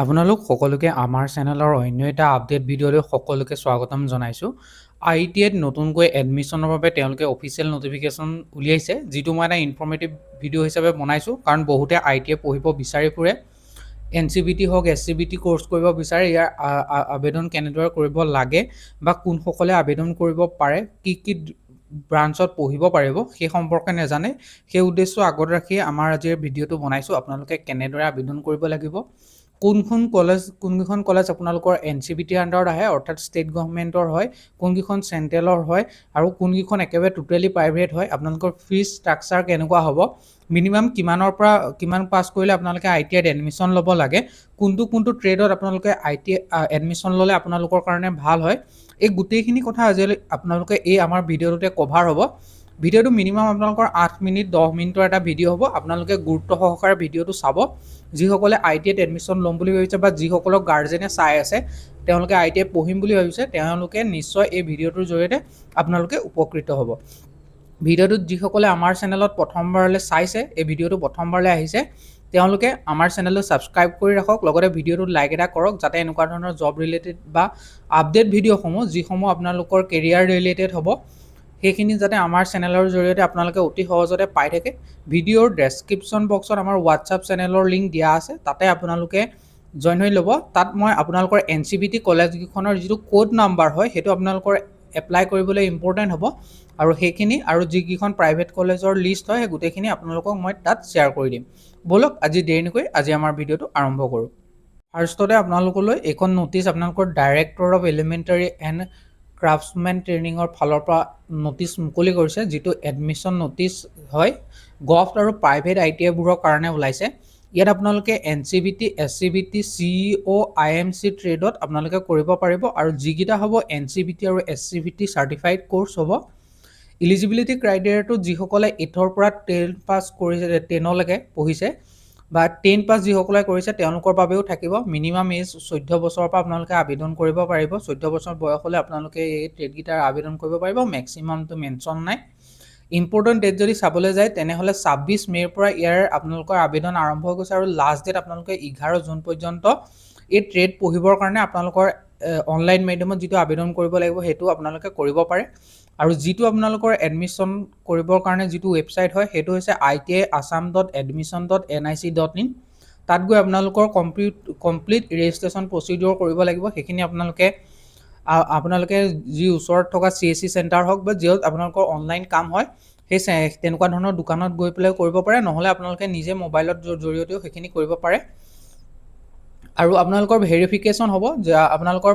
আপোনালোক সকলোকে আমাৰ চেনেলৰ অন্য এটা আপডেট ভিডিঅ'লৈ সকলোকে স্বাগতম জনাইছোঁ। ITIত নতুনকৈ এডমিশ্যনৰ বাবে তেওঁলোকে অফিচিয়েল নটিফিকেশ্যন উলিয়াইছে, যিটো মই এটা ইনফৰ্মেটিভ ভিডিঅ' হিচাপে বনাইছোঁ, কাৰণ বহুতে ITI পঢ়িব বিচাৰি ফুৰে। NCVT হওক SCVT কোৰ্চ কৰিব বিচাৰে, ইয়াৰ আবেদন কেনেদৰে কৰিব লাগে বা কোনসকলে আবেদন কৰিব পাৰে, কি ব্ৰাঞ্চত পঢ়িব পাৰিব সেই সম্পৰ্কে নাজানে। সেই উদ্দেশ্য আগত ৰাখি আমাৰ আজিৰ ভিডিঅ'টো বনাইছোঁ। আপোনালোকে কেনেদৰে আবেদন কৰিব লাগিব, কোনকেইখন কলেজ আপোনালোকৰ NCVTৰ আণ্ডাৰত আহে, অৰ্থাৎ ষ্টেট গভৰ্ণমেণ্টৰ হয়, কোনকেইখন চেণ্ট্ৰেলৰ হয় আৰু কোনকেইখন একেবাৰে টোটেলি প্ৰাইভেট হয়, আপোনালোকৰ ফিজ ষ্ট্ৰাকচাৰ কেনেকুৱা হ'ব, মিনিমাম কিমানৰ পৰা কিমান পাছ কৰিলে আপোনালোকে ITIত এডমিশ্যন ল'ব লাগে, কোনটো ট্ৰেডত আপোনালোকে ITI এডমিশ্যন ল'লে আপোনালোকৰ কাৰণে ভাল হয়, এই গোটেইখিনি কথা আজি আপোনালোকে এই আমাৰ ভিডিঅ'টোতে কভাৰ হ'ব। ভিডিঅ'টো মিনিমাম আপোনালোকৰ 8 মিনিট 10 মিনিটৰ এটা ভিডিঅ' হ'ব। আপোনালোকে গুৰুত্ব সহকাৰে ভিডিঅ'টো চাব। যিসকলে ITIত এডমিশ্যন ল'ম বুলি ভাবিছে বা যিসকলক গাৰ্জেনে চাই আছে তেওঁলোকে ITI পঢ়িম বুলি ভাবিছে, তেওঁলোকে নিশ্চয় এই ভিডিঅ'টোৰ জৰিয়তে আপোনালোকে উপকৃত হ'ব। ভিডিঅ'টোত যিসকলে আমাৰ চেনেলত প্ৰথমবাৰলৈ চাইছে, এই ভিডিঅ'টো প্ৰথমবাৰলৈ আহিছে, তেওঁলোকে আমাৰ চেনেলটো ছাবস্ক্ৰাইব কৰি ৰাখক, লগতে ভিডিঅ'টোত লাইক এটা কৰক, যাতে এনেকুৱা ধৰণৰ জব ৰিলেটেড বা আপডেট ভিডিঅ'সমূহ যিসমূহ আপোনালোকৰ কেৰিয়াৰ ৰিলেটেড হ'ব, সেইখিনি যাতে আমাৰ চেনেলৰ জৰিয়তে আপোনালোকে অতি সহজতে পাই থাকে। ভিডিঅ'ৰ ডেছক্ৰিপশ্যন বক্সত আমাৰ হোৱাটছআপ চেনেলৰ লিংক দিয়া আছে, তাতে আপোনালোকে জইন হৈ ল'ব। তাত মই আপোনালোকৰ NCVT কলেজকেইখনৰ যিটো কোড নাম্বাৰ হয়, সেইটো আপোনালোকৰ এপ্লাই কৰিবলৈ ইম্পৰ্টেণ্ট হ'ব, আৰু সেইখিনি আৰু যিকেইখন প্ৰাইভেট কলেজৰ লিষ্ট হয় সেই গোটেইখিনি আপোনালোকক মই তাত শ্বেয়াৰ কৰি দিম। ব'লক আজি দেৰি নকৰি আজি আমাৰ ভিডিঅ'টো আৰম্ভ কৰোঁ। ফাৰ্ষ্টতে আপোনালোকলৈ এইখন ন'টিচ আপোনালোকৰ director of elementary and craftsmen ট্ৰেইনিঙৰ ফালৰ পৰা ন'টিচ মুকলি কৰিছে, যিটো এডমিশ্যন ন'টিচ হয়, গভট আৰু প্ৰাইভেট ITIবোৰৰ কাৰণে ওলাইছে। ইয়াত আপোনালোকে NCVT, SCVT, CEO, IMC ট্ৰেডত আপোনালোকে কৰিব পাৰিব, আৰু যিকেইটা হ'ব NCVT আৰু SCVT চাৰ্টিফাইড কোৰ্চ হ'ব। ইলিজিবিলিটি ক্ৰাইটেৰিয়াটো যিসকলে 8ৰ পৰা 10 পাছ কৰিছে, 10লৈকে পঢ়িছে বা 10 পাছ যিসকলে কৰিছে তেওঁলোকৰ বাবেও থাকিব। মিনিমাম এজ 14 বছৰৰ পৰা আপোনালোকে আবেদন কৰিব পাৰিব। 14 বছৰ বয়স হ'লে আপোনালোকে এই ট্ৰেডকেইটাৰ আবেদন কৰিব পাৰিব। মেক্সিমামটো মেনশ্যন নাই। ইম্পৰ্টেণ্ট ডেট যদি চাবলৈ যায় তেনেহ'লে 26 মে'ৰ পৰা ইয়াৰ আপোনালোকৰ আবেদন আৰম্ভ হৈ গৈছে, আৰু লাষ্ট ডেট আপোনালোকে 11 জুন পৰ্যন্ত এই ট্ৰেড পঢ়িবৰ কাৰণে আপোনালোকৰ অনলাইন মাধ্যমত যিটো আবেদন কৰিব লাগিব সেইটো আপোনালোকে কৰিব পাৰে। আৰু যিটো আপোনালোকৰ এডমিশ্যন কৰিবৰ কাৰণে যিটো ৱেবছাইট হয় সেইটো হৈছে itiassam.admission.nic.in। তাত গৈ আপোনালোকৰ কমপ্লিট ৰেজিষ্ট্ৰেশ্যন প্ৰচিডিঅ'ৰ কৰিব লাগিব। সেইখিনি আপোনালোকে যি ওচৰত থকা CSC চেণ্টাৰ হওক বা য'ত আপোনালোকৰ অনলাইন কাম হয় সেই তেনেকুৱা ধৰণৰ দোকানত গৈ পেলাই কৰিব পাৰে, নহ'লে আপোনালোকে নিজে মোবাইলৰ জৰিয়তেও সেইখিনি কৰিব পাৰে। আৰু আপোনালোকৰ ভেৰিফিকেশ্যন হ'ব যে আপোনালোকৰ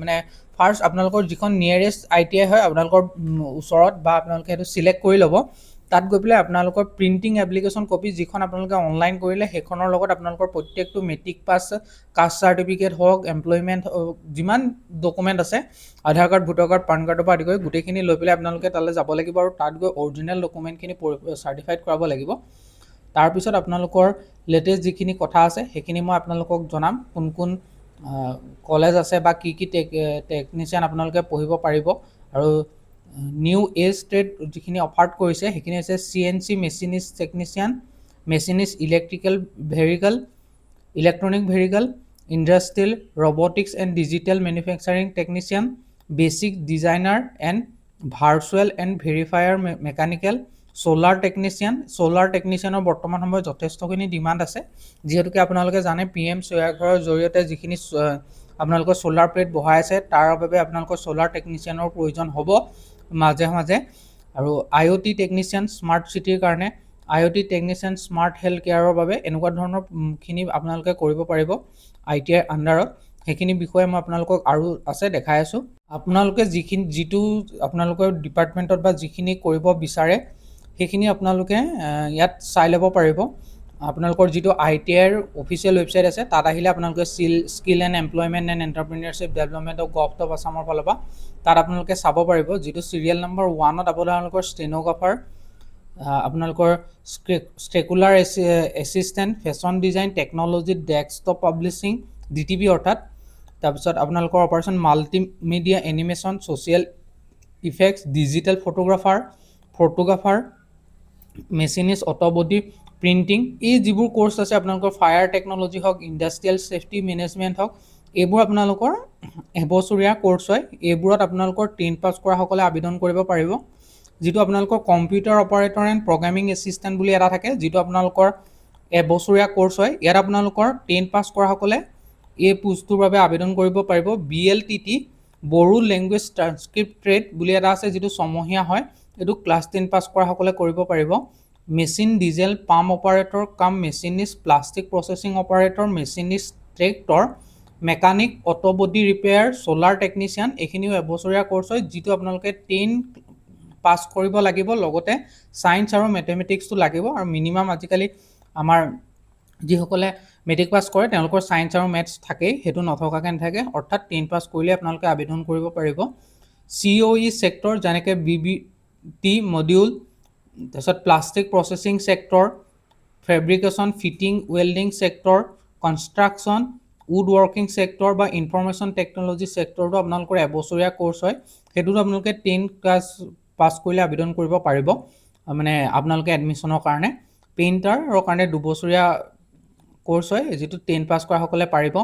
মানে ফাৰ্ষ্ট আপোনালোকৰ যিখন নিয়েৰেষ্ট ITI হয় আপোনালোকৰ ওচৰত, বা আপোনালোকে সেইটো চিলেক্ট কৰি ল'ব। তাত গৈ পেলাই আপোনালোকৰ প্ৰিণ্টিং এপ্লিকেশ্যন কপি যিখন আপোনালোকে অনলাইন কৰিলে সেইখনৰ লগত আপোনালোকৰ প্ৰত্যেকটো মেট্ৰিক পাছ, কাষ্ট চাৰ্টিফিকেট হওক, এমপ্লয়মেণ্ট যিমান ডকুমেণ্ট আছে, আধাৰ কাৰ্ড, ভোটাৰ কাৰ্ড, পান কাৰ্ডৰ পৰা আদি কৰি গোটেইখিনি লৈ পেলাই আপোনালোকে তালৈ যাব লাগিব, আৰু তাত গৈ অৰিজিনেল ডকুমেণ্টখিনি চাৰ্টিফাইড কৰাব লাগিব। তাৰপিছত আপোনালোকৰ লেটেষ্ট যিখিনি কথা আছে সেইখিনি মই আপোনালোকক জনাম, কোন কলেজ আছে বা কি টেকনিচিয়ান আপোনালোকে পঢ়িব পাৰিব। আৰু নিউ এজ ট্ৰেড যিখিনি অফাৰ কৰিছে সেইখিনি হৈছে CNC machinist technician, machinist electrical vehicle, electronic vehicle, industrial, robotics and digital manufacturing technician, basic designer and virtual and verifier mechanical, solar টেকনিচিয়ানৰ বৰ্তমান সময়ত যথেষ্টখিনি ডিমাণ্ড আছে, যিহেতুকে আপোনালোকে জানে PM সূৰ্যঘৰৰ জৰিয়তে যিখিনি আপোনালোকৰ ছ'লাৰ প্লেট বহাই আছে তাৰ বাবে আপোনালোকৰ ছ'লাৰ টেকনিচিয়ানৰ প্ৰয়োজন হ'ব মাজে মাজে। আৰু IoT টেকনিচিয়ান স্মাৰ্ট চিটিৰ কাৰণে, IoT টেকনিচিয়ান স্মাৰ্ট হেল্থ কেয়াৰৰ বাবে, এনেকুৱা ধৰণৰ খিনি আপোনালোকে কৰিব পাৰিব ITIৰ আণ্ডাৰত। সেইখিনি বিষয়ে মই আপোনালোকক আৰু আছে দেখাই আছোঁ। আপোনালোকে যিটো আপোনালোকৰ ডিপাৰ্টমেণ্টত বা যিখিনি কৰিব বিচাৰে সেইখিনি আপোনালোকে ইয়াত চাই ল'ব পাৰিব। আপোনালোকৰ যিটো ITIৰ অফিচিয়েল ৱেবছাইট আছে তাত আহিলে আপোনালোকে skill and employment and entrepreneurship development of govt of আছামৰ ফালৰ পৰা তাত আপোনালোকে চাব পাৰিব। যিটো চিৰিয়েল নম্বৰ 1ত আপোনালোকৰ ষ্টেন'গ্ৰাফাৰ, আপোনালোকৰ ষ্টেকুলাৰ assistant, fashion design, technology, desktop publishing, DTP অৰ্থাৎ, তাৰপিছত আপোনালোকৰ operation multimedia animation, social effects, digital photographer, machinist, auto body, printing, এই যিবোৰ কোৰ্চ আছে আপোনালোকৰ ফায়াৰ টেকন'লজি হওক, ইণ্ডাষ্ট্ৰিয়েল ছেফটি মেনেজমেণ্ট হওক, এইবোৰ আপোনালোকৰ এবছৰীয়া কোৰ্চ হয়। এইবোৰত আপোনালোকৰ 10 পাছ কৰাসকলে আবেদন কৰিব পাৰিব। যিটো আপোনালোকৰ computer operator and programming assistant বুলি এটা থাকে, যিটো আপোনালোকৰ এবছৰীয়া কোৰ্চ হয়। ইয়াত আপোনালোকৰ 10 পাছ কৰাসকলে এই পোষ্টটোৰ বাবে আবেদন কৰিব পাৰিব। BLTT Bodo language transcript trade বুলি এটা আছে, যিটো ছমহীয়া হয়। এইটো ক্লাছ 10 পাছ কৰাসকলে কৰিব পাৰিব। মেচিন ডিজেল পাম্প অপাৰেটৰ কাম machinist, plastic processing operator, machinist tractor, mechanic, auto body repair, solar technician, এইখিনিও এবছৰীয়া কোৰ্চ হয়, যিটো আপোনালোকে 10 পাছ কৰিব লাগিব। লগতে ছায়েন্স আৰু মেথমেটিক্সটো লাগিব। আৰু মিনিমাম আজিকালি আমাৰ যিসকলে মেট্ৰিক পাছ কৰে তেওঁলোকৰ ছায়েন্স আৰু মেথছ থাকেই, সেইটো নথকাকৈ নাথাকে। অৰ্থাৎ 10 পাছ কৰিলে আপোনালোকে আবেদন কৰিব পাৰিব। COE ছেক্টৰ যেনেকৈ BBT মডিউল, তাৰপিছত plastic processing sector, fabrication, fitting, welding sector, construction, wood working sector বা ইনফৰমেশ্যন টেকন'লজি ছেক্টৰটো আপোনালোকৰ এবছৰীয়া কোৰ্চ হয়। সেইটোতো আপোনালোকে 10 ক্লাছ পাছ কৰিলে আবেদন কৰিব পাৰিব, মানে আপোনালোকে এডমিশ্যনৰ কাৰণে। পেইণ্টাৰৰ কাৰণে 2 বছৰীয়া কোৰ্চ হয়, যিটো 10 পাছ কৰাসকলে পাৰিব।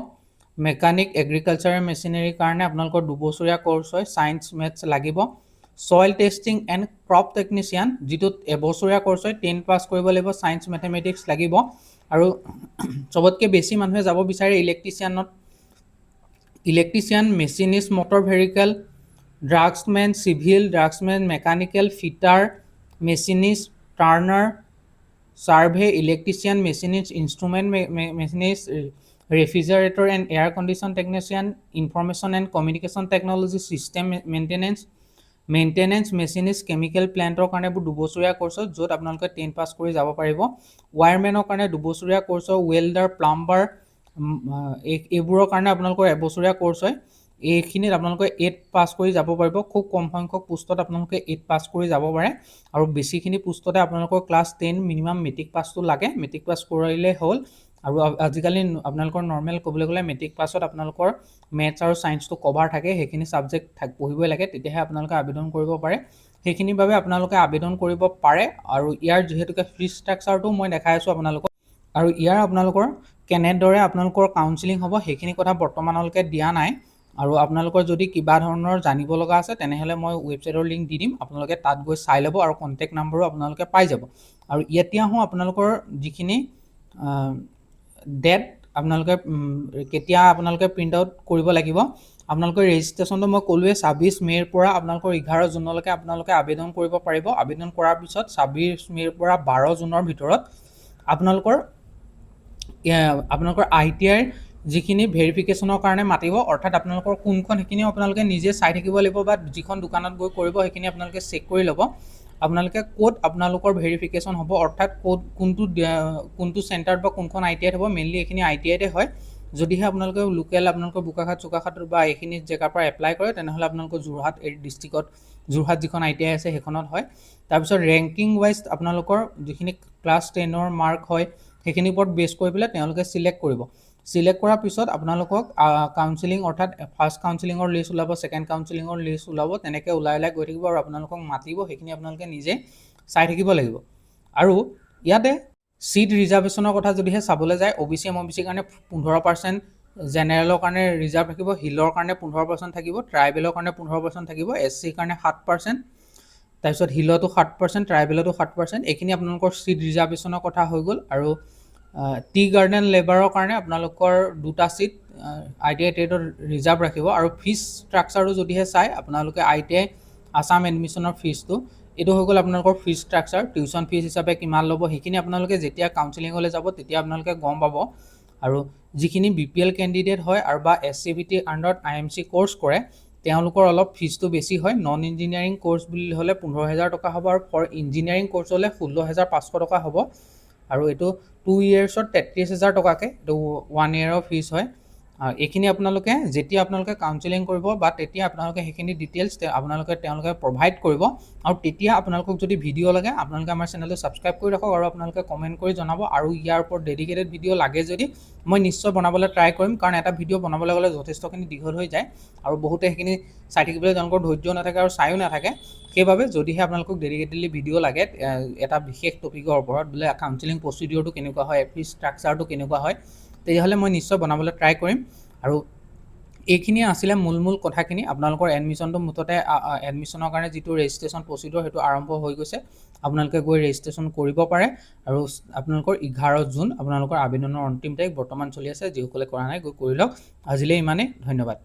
মেকানিক, এগ্ৰিকালচাৰ মেচিনেৰীৰ কাৰণে আপোনালোকৰ 2 বছৰীয়া কোৰ্চ হয়, ছায়েন্স মেথছ লাগিব। Soil testing and crop technician, যিটোত এবছৰীয়া কোৰ্চ হয়, 10 পাছ কৰিব লাগিব, ছায়েন্স মেথমেটিক্স লাগিব। আৰু চবতকৈ বেছি মানুহে যাব বিচাৰে electrician, machinist, motor vehicle, draughtsman, civil, draughtsman, mechanical, fitter, machinist, turner, survey, electrician, machinist, instrument machinist, refrigerator and air condition technician, information and communication technology, system maintenance machinist, chemical প্লেণ্টৰ কাৰণে এইবোৰ 2 বছৰীয়া কোৰ্চ হয়, য'ত আপোনালোকে 10 পাছ কৰি যাব পাৰিব। ৱায়াৰমেনৰ কাৰণে 2 বছৰীয়া কোৰ্চ হয়। ৱেল্ডাৰ, প্লাম্বাৰ, এইবোৰৰ কাৰণে আপোনালোকৰ এবছৰীয়া কোৰ্চ হয়। এইখিনিত আপোনালোকে 8 পাছ কৰি যাব পাৰিব। খুব কম সংখ্যক পোষ্টত আপোনালোকে 8 পাছ কৰি যাব পাৰে, আৰু বেছিখিনি পোষ্টতে আপোনালোকৰ ক্লাছ 10 মিনিমাম মেট্ৰিক পাছটো লাগে। মেট্ৰিক পাছ কৰিলে হ'ল। আৰু আজিকালি আপোনালোকৰ নৰ্মেল ক'বলৈ গ'লে মেট্ৰিক পাছত আপোনালোকৰ মেথছ আৰু ছায়েন্সটো কভাৰ থাকে, সেইখিনি ছাবজেক্ট পঢ়িবই লাগে, তেতিয়াহে আপোনালোকে আবেদন কৰিব পাৰে। সেইখিনিৰ বাবে আপোনালোকে আবেদন কৰিব পাৰে। আৰু ইয়াৰ যিহেতুকে ফিজ ষ্ট্ৰাকচাৰটো মই দেখাই আছোঁ আপোনালোকক, আৰু ইয়াৰ আপোনালোকৰ কেনেদৰে আপোনালোকৰ কাউন্সেলিং হ'ব সেইখিনি কথা বৰ্তমানলৈকে দিয়া নাই। আৰু আপোনালোকৰ যদি কিবা ধৰণৰ জানিব লগা আছে তেনেহ'লে মই ৱেবছাইটৰ লিংক দি দিম, আপোনালোকে তাত গৈ চাই ল'ব, আৰু কণ্টেক্ট নাম্বাৰো আপোনালোকে পাই যাব। আৰু এতিয়া আহোঁ আপোনালোকৰ যিখিনি ডেট আপোনালোকে কেতিয়া আপোনালোকে প্ৰিণ্ট আউট কৰিব লাগিব। আপোনালোকৰ ৰেজিষ্ট্ৰেশ্যনটো মই ক'লোৱে 26 মে'ৰ পৰা আপোনালোকৰ 11 জুনলৈকে আপোনালোকে আবেদন কৰিব পাৰিব। আবেদন কৰাৰ পিছত 26 মে'ৰ পৰা 12 জুনৰ ভিতৰত আপোনালোকৰ ITIৰ যিখিনি ভেৰিফিকেশ্যনৰ কাৰণে মাতিব, অৰ্থাৎ আপোনালোকৰ কোনখন, সেইখিনিও আপোনালোকে নিজে চাই থাকিব লাগিব, বা যিখন দোকানত গৈ কৰিব সেইখিনি আপোনালোকে চেক কৰি ল'ব। আপোনালোকে ক'ত আপোনালোকৰ ভেৰিফিকেশ্যন হ'ব, অৰ্থাৎ কোনটো চেণ্টাৰত বা কোনখন ITIত হ'ব। মেইনলি এইখিনি ITIতে হয়। যদিহে আপোনালোকে লোকেল আপোনালোকৰ বোকাখাট চোকাখাট বা এইখিনি জেগাৰ পৰা এপ্লাই কৰে, তেনেহ'লে আপোনালোকৰ যোৰহাট ডিষ্ট্ৰিক্টত, যোৰহাট যিখন ITI আছে সেইখনত হয়। তাৰপিছত ৰেংকিং ৱাইজ আপোনালোকৰ যিখিনি ক্লাছ 10ৰ মাৰ্ক হয় সেইখিনিৰ ওপৰত বেছ কৰি পেলাই তেওঁলোকে চিলেক্ট কৰিব। চিলেক্ট কৰাৰ পিছত আপোনালোকক কাউন্সেলিং, অৰ্থাৎ ফাৰ্ষ্ট কাউন্সেলিঙৰ লিষ্ট ওলাব, ছেকেণ্ড কাউন্সেলিঙৰ লিষ্ট ওলাব, তেনেকৈ ওলাই গৈ থাকিব, আৰু আপোনালোকক মাতিব। সেইখিনি আপোনালোকে নিজে চাই থাকিব লাগিব। আৰু ইয়াতে ছিট ৰিজাৰ্ভেশ্যনৰ কথা যদিহে চাবলৈ যায়, OBC MOBCৰ কাৰণে 15%, জেনেৰেলৰ কাৰণে ৰিজাৰ্ভ থাকিব, হিলৰ কাৰণে 15% থাকিব, ট্ৰাইবেলৰ কাৰণে 15% থাকিব, SCৰ কাৰণে 7%, তাৰপিছত হিলতো 7%, ট্ৰাইবেলতো 7%। এইখিনি আপোনালোকৰ ছিট ৰিজাৰ্ভেশ্যনৰ কথা হৈ গ'ল। আৰু টি গাৰ্ডেন লেবাৰৰ কাৰণে আপোনালোকৰ 2টা ছিট ITI ট্ৰেডত ৰিজাৰ্ভ ৰাখিব। আৰু ফিজ ষ্ট্ৰাকচাৰটো যদিহে চাই আপোনালোকে ITI আছাম এডমিশ্যনৰ ফিজটো, এইটো হৈ গ'ল আপোনালোকৰ ফিজ ষ্ট্ৰাকচাৰ। টিউশ্যন ফিজ হিচাপে কিমান ল'ব সেইখিনি আপোনালোকে যেতিয়া কাউন্সেলিঙলৈ যাব তেতিয়া আপোনালোকে গম পাব। আৰু যিখিনি BPL কেণ্ডিডেট হয় আৰু বা SCVT আণ্ডাৰত IMC কোৰ্চ কৰে তেওঁলোকৰ অলপ ফিজটো বেছি হয়। নন ইঞ্জিনিয়াৰিং কোৰ্চ বুলি হ'লে 15,000 টকা হ'ব, আৰু ফৰ ইঞ্জিনিয়াৰিং কোৰ্চ হ'লে 16,500 টকা হ'ব। আৰু এইটো 2 ইয়েৰ্ছত 33,000 টকাকৈ, এইটো 1 ইয়েৰৰ ফিজ হয়। এইখিনি আপোনালোকে যেতিয়া আপোনালোকে কাউন্সেলিং কৰিব বা তেতিয়া আপোনালোকে সেইখিনি ডিটেইলছ তেওঁলোকে প্ৰভাইড কৰিব আৰু তেতিয়া আপোনালোকক যদি ভিডিঅ' লাগে আপোনালোকে আমাৰ চেনেলটো ছাবস্ক্ৰাইব কৰি ৰাখক আৰু আপোনালোকে কমেণ্ট কৰি জনাব আৰু ইয়াৰ ওপৰত ডেডিকেটেড ভিডিঅ' লাগে যদি মই নিশ্চয় বনাবলৈ ট্ৰাই কৰিম কাৰণ এটা ভিডিঅ' বনাবলৈ গ'লে যথেষ্টখিনি দীঘল হৈ যায় আৰু বহুতে সেইখিনি চাই থাকিবলৈ তেওঁলোকৰ ধৈৰ্য নাথাকে আৰু চায়ো নাথাকে সেইবাবে যদিহে আপোনালোকক ডেডিকেটেডলি ভিডিঅ' লাগে এটা বিশেষ টপিকৰ ওপৰত বোলে কাউন্সেলিং প্ৰচিডিঅ'ৰটো কেনেকুৱা হয় ফি ষ্ট্ৰাকচাৰটো কেনেকুৱা হয় তেতিয়াহ'লে মই নিশ্চয় বনাবলৈ ট্ৰাই কৰিম আৰু এইখিনিয়ে আছিলে মূল কথাখিনি আপোনালোকৰ এডমিশ্যনটো মুঠতে এডমিশ্যনৰ কাৰণে যিটো ৰেজিষ্ট্ৰেশ্যন প্ৰচিডিঅ'ৰ সেইটো আৰম্ভ হৈ গৈছে আপোনালোকে গৈ ৰেজিষ্ট্ৰেশ্যন কৰিব পাৰে আৰু আপোনালোকৰ 11 জুন আপোনালোকৰ আবেদনৰ অন্তিম তাৰিখ বৰ্তমান চলি আছে যিসকলে কৰা নাই গৈ কৰি লওক আজিলৈ ইমানেই ধন্যবাদ